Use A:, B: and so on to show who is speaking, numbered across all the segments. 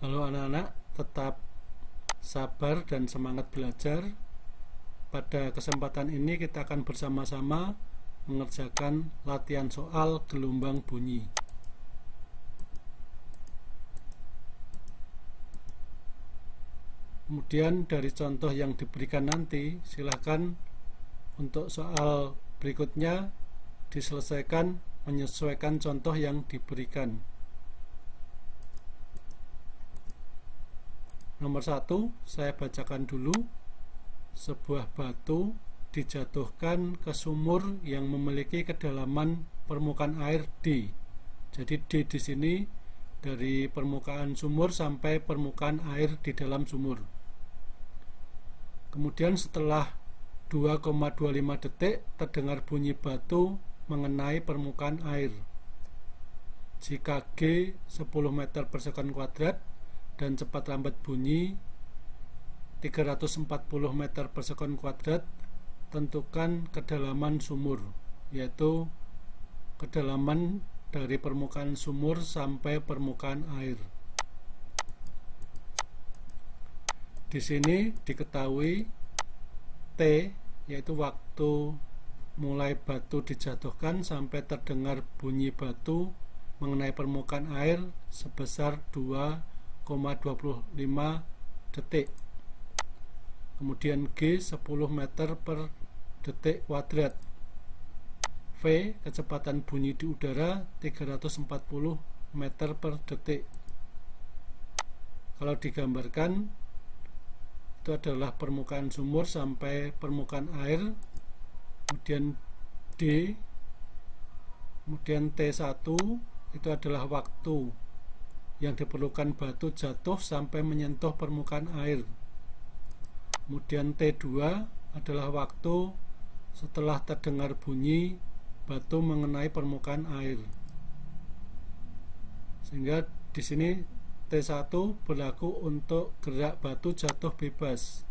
A: Halo anak-anak, tetap sabar dan semangat belajar. Pada kesempatan ini kita akan bersama-sama mengerjakan latihan soal gelombang bunyi. Kemudian dari contoh yang diberikan nanti, silakan untuk soal berikutnya diselesaikan menyesuaikan contoh yang diberikan. Nomor 1, saya bacakan dulu. Sebuah batu dijatuhkan ke sumur yang memiliki kedalaman permukaan air D. Jadi D di sini dari permukaan sumur sampai permukaan air di dalam sumur. Kemudian setelah 2,25 detik terdengar bunyi batu mengenai permukaan air. Jika G 10 meter per sekon kuadrat dan cepat lambat bunyi 340 meter per sekon kuadrat, tentukan kedalaman sumur, yaitu kedalaman dari permukaan sumur sampai permukaan air. Di sini diketahui T, yaitu waktu mulai batu dijatuhkan sampai terdengar bunyi batu mengenai permukaan air sebesar 2,25 detik. Kemudian G 10 meter per detik kuadrat. V kecepatan bunyi di udara 340 meter per detik. Kalau digambarkan, itu adalah permukaan sumur sampai permukaan air. Kemudian D, kemudian T1 itu adalah waktu yang diperlukan batu jatuh sampai menyentuh permukaan air. Kemudian T2 adalah waktu setelah terdengar bunyi batu mengenai permukaan air. Sehingga di sini T1 berlaku untuk gerak batu jatuh bebas.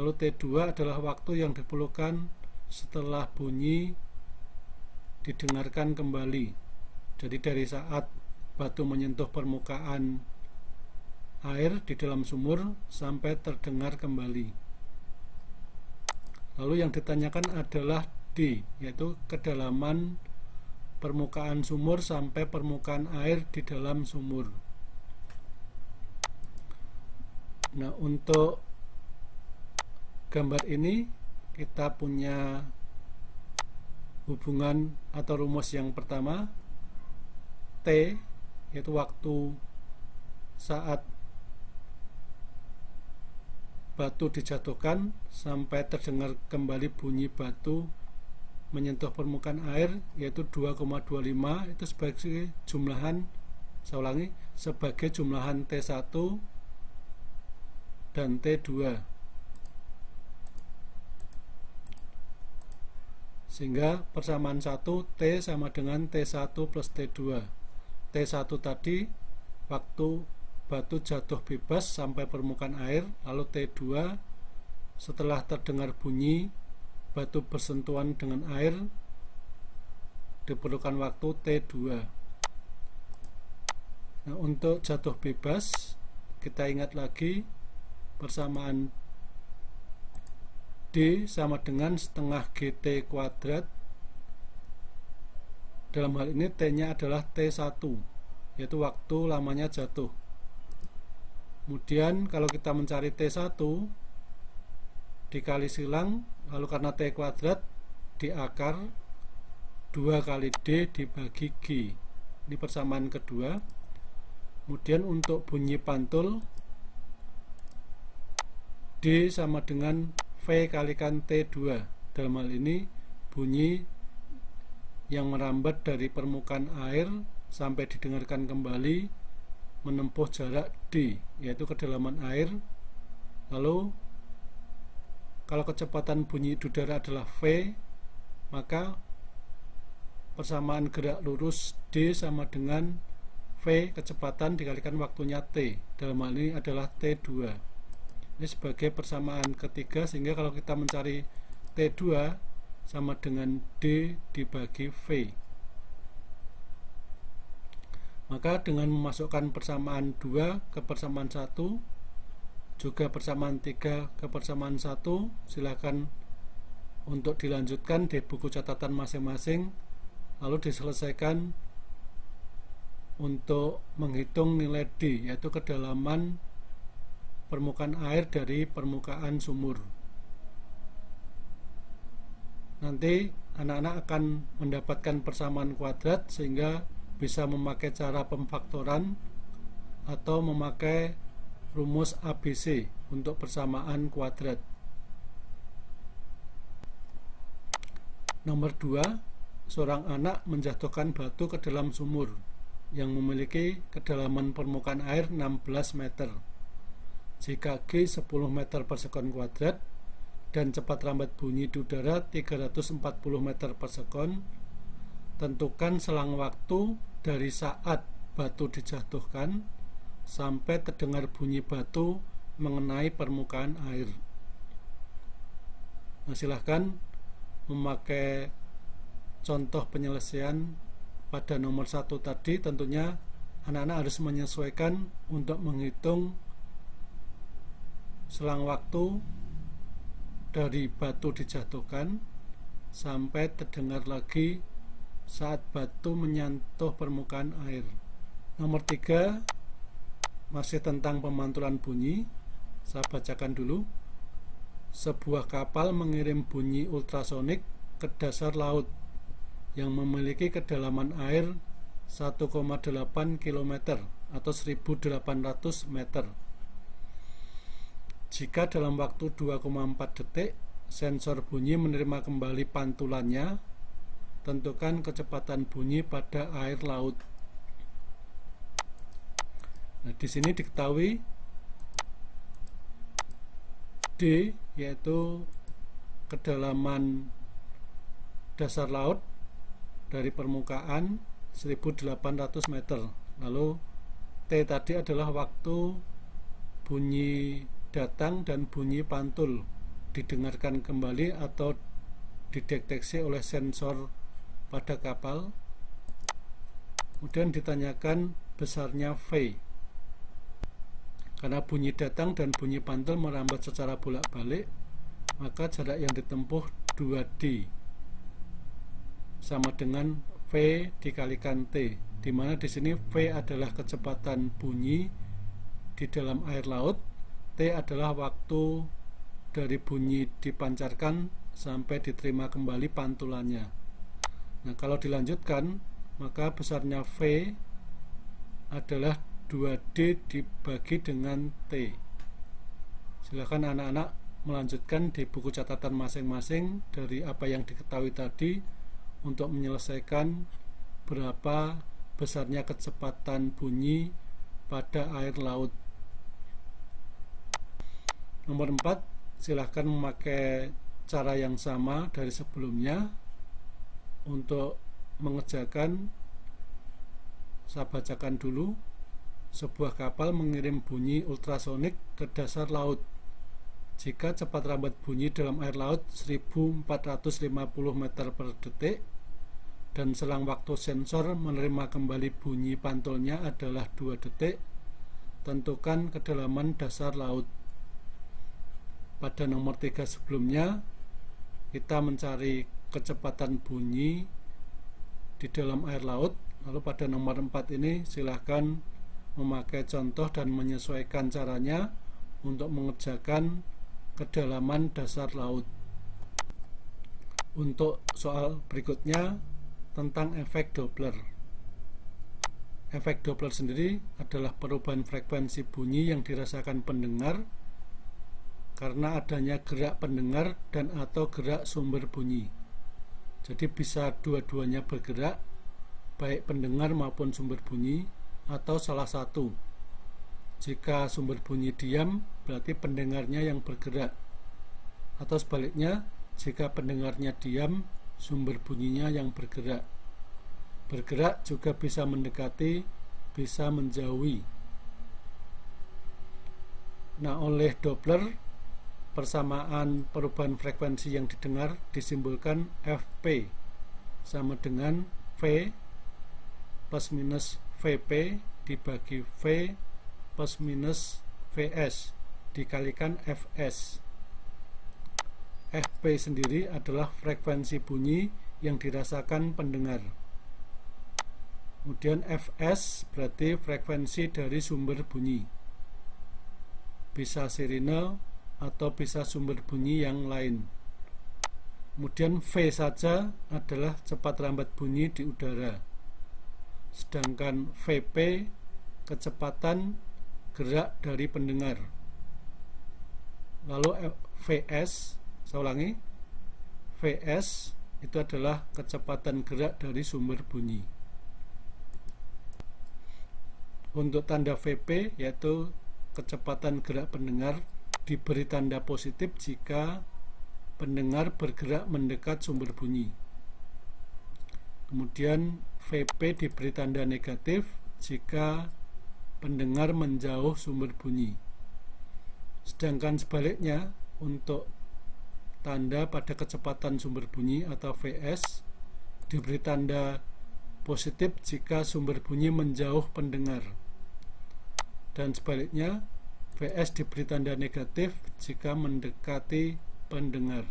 A: Lalu T2 adalah waktu yang diperlukan setelah bunyi didengarkan kembali. Jadi dari saat batu menyentuh permukaan air di dalam sumur sampai terdengar kembali. Lalu yang ditanyakan adalah D, yaitu kedalaman permukaan sumur sampai permukaan air di dalam sumur. Nah, untuk gambar ini kita punya hubungan atau rumus yang pertama, T, yaitu waktu saat batu dijatuhkan sampai terdengar kembali bunyi batu menyentuh permukaan air, yaitu 2,25, itu sebagai jumlahan, saya ulangi, sebagai jumlahan T1 dan T2. Sehingga persamaan 1, T sama dengan T1 plus T2. T1 tadi waktu batu jatuh bebas sampai permukaan air, lalu T2 setelah terdengar bunyi batu bersentuhan dengan air diperlukan waktu T2. Nah, untuk jatuh bebas kita ingat lagi persamaan D sama dengan setengah GT kuadrat. Dalam hal ini T-nya adalah T1, yaitu waktu lamanya jatuh. Kemudian kalau kita mencari T1 dikali silang, lalu karena T kuadrat di akar 2 kali D dibagi G. Ini persamaan kedua. Kemudian untuk bunyi pantul, D sama dengan V kalikan T2. Dalam hal ini bunyi yang merambat dari permukaan air sampai didengarkan kembali menempuh jarak D, yaitu kedalaman air. Lalu kalau kecepatan bunyi di udara adalah V, maka persamaan gerak lurus D sama dengan V kecepatan dikalikan waktunya T. Dalam hal ini adalah T2. Ini sebagai persamaan ketiga, sehingga kalau kita mencari T2 sama dengan D dibagi V. Maka dengan memasukkan persamaan 2 ke persamaan 1, juga persamaan 3 ke persamaan 1, silakan untuk dilanjutkan di buku catatan masing-masing, lalu diselesaikan untuk menghitung nilai D, yaitu kedalaman permukaan air dari permukaan sumur. Nanti anak-anak akan mendapatkan persamaan kuadrat sehingga bisa memakai cara pemfaktoran atau memakai rumus ABC untuk persamaan kuadrat. Nomor 2, seorang anak menjatuhkan batu ke dalam sumur yang memiliki kedalaman permukaan air 16 meter. Jika G 10 meter per sekon kuadrat dan cepat rambat bunyi di udara 340 meter per sekon, tentukan selang waktu dari saat batu dijatuhkan sampai terdengar bunyi batu mengenai permukaan air. Nah, silahkan memakai contoh penyelesaian pada nomor 1 tadi. Tentunya anak-anak harus menyesuaikan untuk menghitung selang waktu dari batu dijatuhkan sampai terdengar lagi saat batu menyentuh permukaan air. Nomor 3 masih tentang pemantulan bunyi. Saya bacakan dulu. Sebuah kapal mengirim bunyi ultrasonik ke dasar laut yang memiliki kedalaman air 1,8 km atau 1800 meter. Jika dalam waktu 2,4 detik sensor bunyi menerima kembali pantulannya, tentukan kecepatan bunyi pada air laut. Nah, di sini diketahui D yaitu kedalaman dasar laut dari permukaan 1800 meter. Lalu T tadi adalah waktu bunyi datang dan bunyi pantul didengarkan kembali atau dideteksi oleh sensor pada kapal. Kemudian ditanyakan besarnya V. Karena bunyi datang dan bunyi pantul merambat secara bolak-balik, maka jarak yang ditempuh 2D sama dengan V dikalikan T, di mana di sini V adalah kecepatan bunyi di dalam air laut, T adalah waktu dari bunyi dipancarkan sampai diterima kembali pantulannya. Nah, kalau dilanjutkan, maka besarnya V adalah 2D dibagi dengan T. Silakan anak-anak melanjutkan di buku catatan masing-masing dari apa yang diketahui tadi untuk menyelesaikan berapa besarnya kecepatan bunyi pada air laut. Nomor 4, silahkan memakai cara yang sama dari sebelumnya untuk mengerjakan. Saya bacakan dulu. Sebuah kapal mengirim bunyi ultrasonik ke dasar laut. Jika cepat rambat bunyi dalam air laut 1450 meter per detik dan selang waktu sensor menerima kembali bunyi pantulnya adalah 2 detik, tentukan kedalaman dasar laut. Pada nomor 3 sebelumnya kita mencari kecepatan bunyi di dalam air laut. Lalu pada nomor 4 ini silahkan memakai contoh dan menyesuaikan caranya untuk mengerjakan kedalaman dasar laut. Untuk soal berikutnya tentang efek Doppler. Efek Doppler sendiri adalah perubahan frekuensi bunyi yang dirasakan pendengar karena adanya gerak pendengar dan atau gerak sumber bunyi. Jadi bisa dua-duanya bergerak, baik pendengar maupun sumber bunyi, atau salah satu. Jika sumber bunyi diam, berarti pendengarnya yang bergerak, atau sebaliknya, jika pendengarnya diam, sumber bunyinya yang bergerak. Bergerak juga bisa mendekati, bisa menjauhi. Nah, oleh Doppler, persamaan perubahan frekuensi yang didengar disimbolkan Fp sama dengan V plus minus VP dibagi V plus minus VS dikalikan Fs. Fp sendiri adalah frekuensi bunyi yang dirasakan pendengar. Kemudian Fs berarti frekuensi dari sumber bunyi. Bisa sirine atau bisa sumber bunyi yang lain. Kemudian V saja adalah cepat lambat bunyi di udara. Sedangkan Vp kecepatan gerak dari pendengar. Lalu Vs, saya ulangi, Vs itu adalah kecepatan gerak dari sumber bunyi. Untuk tanda Vp yaitu kecepatan gerak pendengar diberi tanda positif jika pendengar bergerak mendekat sumber bunyi. Kemudian Vp diberi tanda negatif jika pendengar menjauh sumber bunyi. Sedangkan sebaliknya untuk tanda pada kecepatan sumber bunyi atau Vs diberi tanda positif jika sumber bunyi menjauh pendengar. Dan sebaliknya Vs diberi tanda negatif jika mendekati pendengar.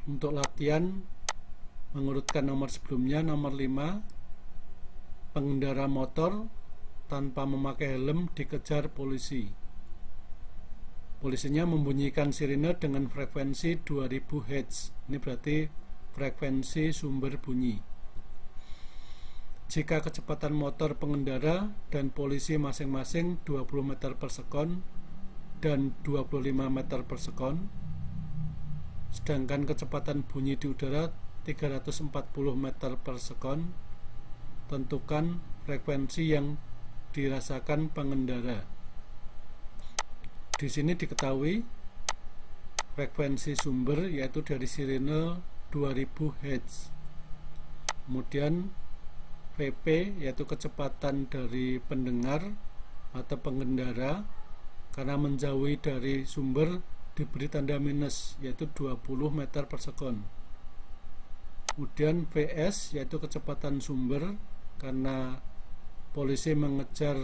A: Untuk latihan mengurutkan nomor sebelumnya, nomor 5, pengendara motor tanpa memakai helm dikejar polisi. Polisinya membunyikan sirine dengan frekuensi 2000 Hz. Ini berarti frekuensi sumber bunyi. Jika kecepatan motor pengendara dan polisi masing-masing 20 meter per sekon dan 25 meter per sekon, sedangkan kecepatan bunyi di udara 340 meter per sekon, tentukan frekuensi yang dirasakan pengendara. Di sini diketahui frekuensi sumber yaitu dari sirine 2000 Hz. Kemudian Vp yaitu kecepatan dari pendengar atau pengendara karena menjauhi dari sumber diberi tanda minus yaitu 20 meter per sekon. Kemudian Vs yaitu kecepatan sumber karena polisi mengejar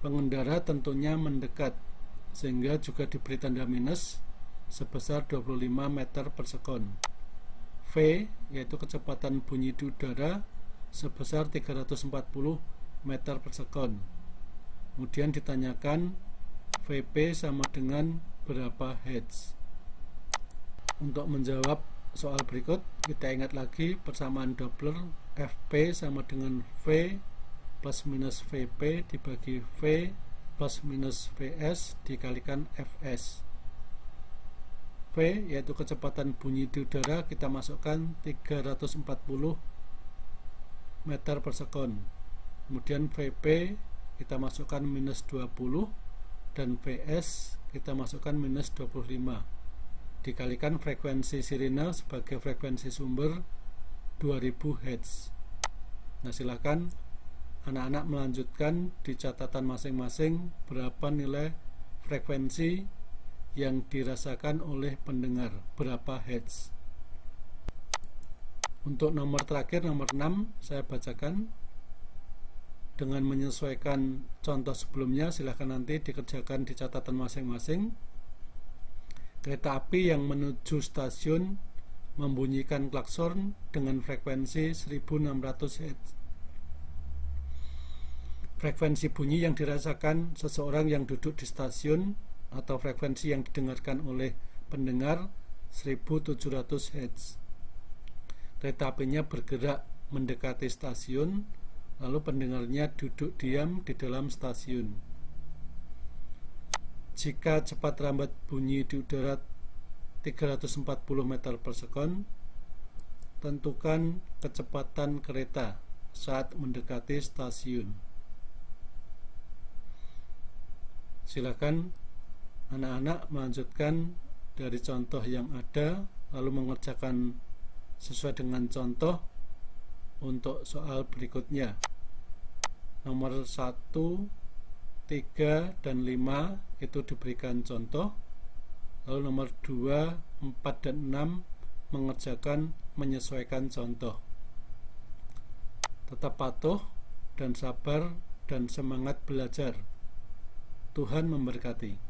A: pengendara tentunya mendekat sehingga juga diberi tanda minus sebesar 25 meter per sekon. V yaitu kecepatan bunyi di udara sebesar 340 meter per sekon. Kemudian ditanyakan Vp sama dengan berapa Hz. Untuk menjawab soal berikut, kita ingat lagi persamaan Doppler. Fp sama dengan V plus minus Vp dibagi V plus minus Vs dikalikan Fs. V yaitu kecepatan bunyi di udara, kita masukkan 340 meter per sekon. Kemudian Vp kita masukkan minus 20 dan Vs kita masukkan minus 25 dikalikan frekuensi sirine sebagai frekuensi sumber 2000 Hz. Nah, silakan anak-anak melanjutkan di catatan masing-masing berapa nilai frekuensi yang dirasakan oleh pendengar, berapa Hz. Untuk nomor terakhir, nomor 6, saya bacakan dengan menyesuaikan contoh sebelumnya. Silahkan nanti dikerjakan di catatan masing-masing. Kereta api yang menuju stasiun membunyikan klakson dengan frekuensi 1600 Hz. Frekuensi bunyi yang dirasakan seseorang yang duduk di stasiun atau frekuensi yang didengarkan oleh pendengar 1700 Hz. Kereta apinya bergerak mendekati stasiun, lalu pendengarnya duduk diam di dalam stasiun. Jika cepat lambat bunyi di udara 340 meter per sekon, tentukan kecepatan kereta saat mendekati stasiun. Silakan anak-anak melanjutkan dari contoh yang ada, lalu mengerjakan sesuai dengan contoh untuk soal berikutnya. Nomor 1, 3, dan 5 itu diberikan contoh. Lalu nomor 2, 4, dan 6 mengerjakan menyesuaikan contoh. Tetap patuh dan sabar dan semangat belajar. Tuhan memberkati.